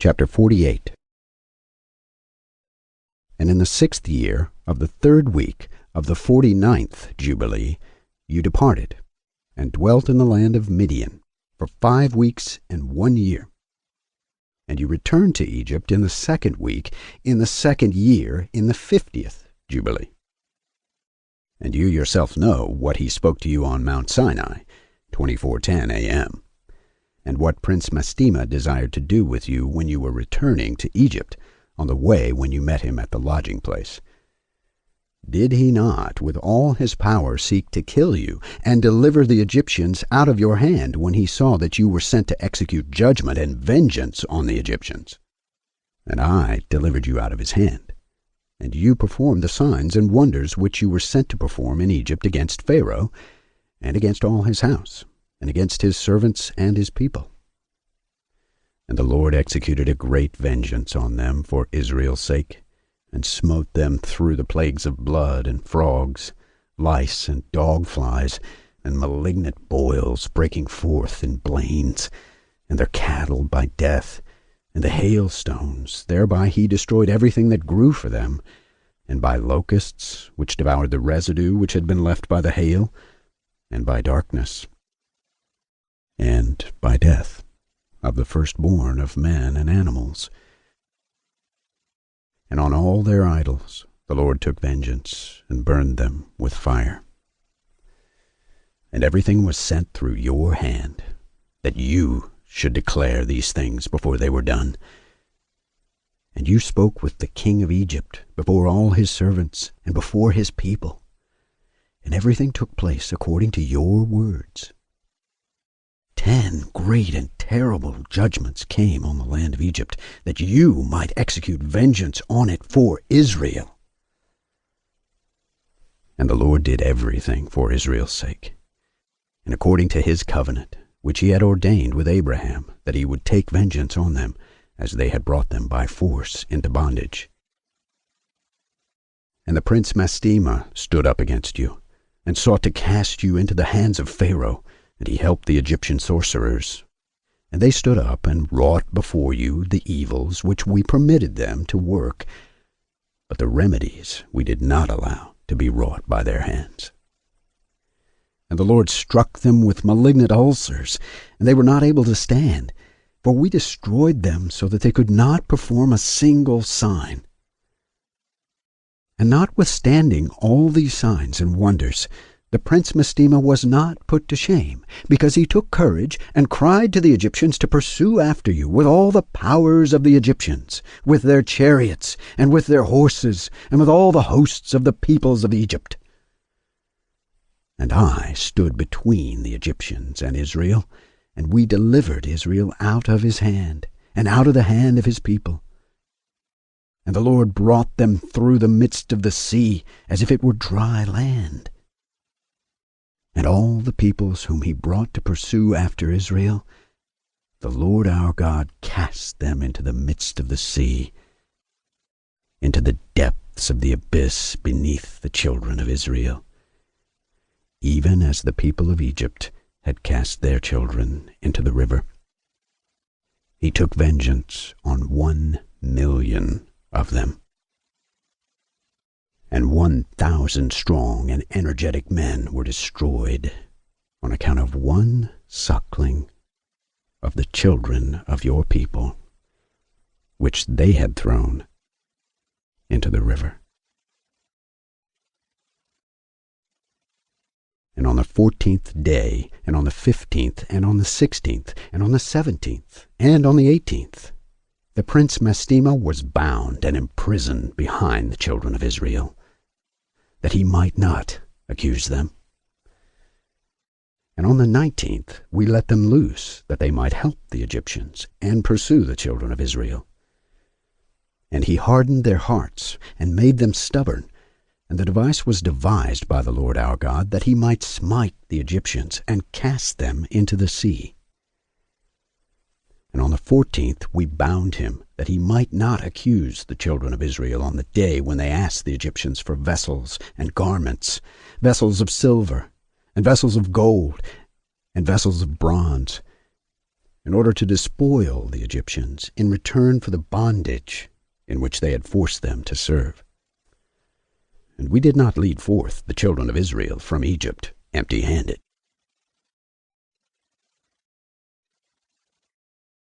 Chapter 48. And in the 6th year of the 3rd week of the 49th Jubilee, you departed, and dwelt in the land of Midian for 5 weeks and 1 year. And you returned to Egypt in the 2nd week, in the 2nd year, in the 50th Jubilee. And you yourself know what he spoke to you on Mount Sinai, 24:10 a.m., and what Prince Mastema desired to do with you when you were returning to Egypt, on the way when you met him at the lodging place. Did he not with all his power seek to kill you, and deliver the Egyptians out of your hand when he saw that you were sent to execute judgment and vengeance on the Egyptians? And I delivered you out of his hand, and you performed the signs and wonders which you were sent to perform in Egypt against Pharaoh, and against all his house, and against his servants and his people. And the Lord executed a great vengeance on them for Israel's sake, and smote them through the plagues of blood and frogs, lice and dog flies, and malignant boils breaking forth in blains, and their cattle by death, and the hailstones. Thereby he destroyed everything that grew for them, and by locusts, which devoured the residue which had been left by the hail, and by darkness, and by death of the firstborn of men and animals. And on all their idols the Lord took vengeance, and burned them with fire. And everything was sent through your hand, that you should declare these things before they were done. And you spoke with the king of Egypt before all his servants and before his people, and everything took place according to your words. 10 great and terrible judgments came on the land of Egypt, that you might execute vengeance on it for Israel. And the Lord did everything for Israel's sake, and according to his covenant, which he had ordained with Abraham, that he would take vengeance on them, as they had brought them by force into bondage. And the prince Mastema stood up against you, and sought to cast you into the hands of Pharaoh, and he helped the Egyptian sorcerers. And they stood up and wrought before you the evils which we permitted them to work, but the remedies we did not allow to be wrought by their hands. And the Lord struck them with malignant ulcers, and they were not able to stand, for we destroyed them so that they could not perform a single sign. And notwithstanding all these signs and wonders, the prince Mastema was not put to shame, because he took courage and cried to the Egyptians to pursue after you with all the powers of the Egyptians, with their chariots, and with their horses, and with all the hosts of the peoples of Egypt. And I stood between the Egyptians and Israel, and we delivered Israel out of his hand, and out of the hand of his people. And the Lord brought them through the midst of the sea, as if it were dry land. And all the peoples whom he brought to pursue after Israel, the Lord our God cast them into the midst of the sea, into the depths of the abyss beneath the children of Israel, even as the people of Egypt had cast their children into the river. He took vengeance on 1,000,000 of them. And 1,000 strong and energetic men were destroyed on account of one suckling of the children of your people, which they had thrown into the river. And on the 14th day, and on the 15th, and on the 16th, and on the 17th, and on the 18th, the prince Mastema was bound and imprisoned behind the children of Israel, that he might not accuse them. And on the 19th we let them loose, that they might help the Egyptians, and pursue the children of Israel. And he hardened their hearts, and made them stubborn, and the device was devised by the Lord our God, that he might smite the Egyptians, and cast them into the sea. And on the 14th we bound him, that he might not accuse the children of Israel on the day when they asked the Egyptians for vessels and garments, vessels of silver, and vessels of gold, and vessels of bronze, in order to despoil the Egyptians in return for the bondage in which they had forced them to serve. And we did not lead forth the children of Israel from Egypt empty-handed.